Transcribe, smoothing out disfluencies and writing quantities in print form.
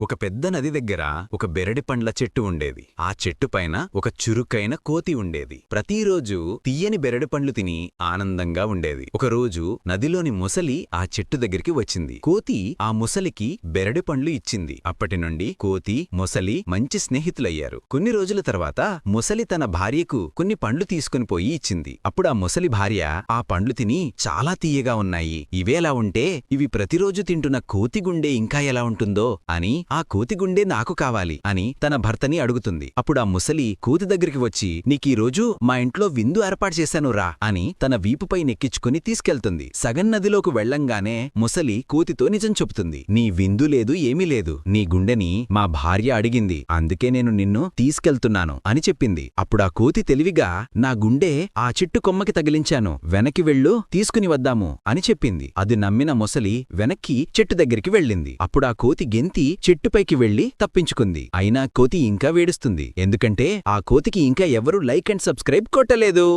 ఒక పెద్ద నది దగ్గర ఒక బెరడి పండ్ల చెట్టు ఉండేది. ఆ చెట్టు పైన ఒక చురుకైన కోతి ఉండేది. ప్రతిరోజు తీయని బెరడి పండ్లు తిని ఆనందంగా ఉండేది. ఒకరోజు నదిలోని ముసలి ఆ చెట్టు దగ్గరికి వచ్చింది. కోతి ఆ ముసలికి బెరడి పండ్లు ఇచ్చింది. అప్పటినుండి కోతి, ముసలి మంచి స్నేహితులయ్యారు. కొన్ని రోజుల తర్వాత ముసలి తన భార్యకు కొన్ని పండ్లు తీసుకుని పోయి ఇచ్చింది. అప్పుడు ఆ ముసలి భార్య, ఆ పండ్లు తిని చాలా తీయగా ఉన్నాయి, ఇవేలా ఉంటే ఇవి ప్రతిరోజు తింటున్న కోతి గుండె ఇంకా ఎలా ఉంటుందో అని ఆ కోతి గుండె నాకు కావాలి అని తన భర్తని అడుగుతుంది. అప్పుడు ఆ ముసలి కోతి దగ్గరికి వచ్చి, నీకీరోజు మా ఇంట్లో విందు ఏర్పాటు చేశాను రా అని తన వీపుపై నెక్కించుకుని తీసుకెళ్తుంది. సగం నదిలోకి వెళ్లంగానే ముసలి కోతితో నిజం చెబుతుంది. నీ విందు లేదు, ఏమీ లేదు, నీ గుండెని మా భార్య అడిగింది, అందుకే నేను నిన్ను తీసుకెళ్తున్నాను అని చెప్పింది. అప్పుడా కోతి తెలివిగా, నా గుండె ఆ చెట్టు కొమ్మకి తగిలించాను, వెనక్కి వెళ్ళు, తీసుకుని వద్దాము అని చెప్పింది. అది నమ్మిన ముసలి వెనక్కి చెట్టు దగ్గరికి వెళ్ళింది. అప్పుడా కోతి గెంతి చెట్టుపైకి వెళ్లి తప్పించుకుంది. అయినా కోతి ఇంకా వేడుస్తుంది, ఎందుకంటే ఆ కోతికి ఇంకా ఎవరూ లైక్ అండ్ సబ్స్క్రైబ్ కొట్టలేదు.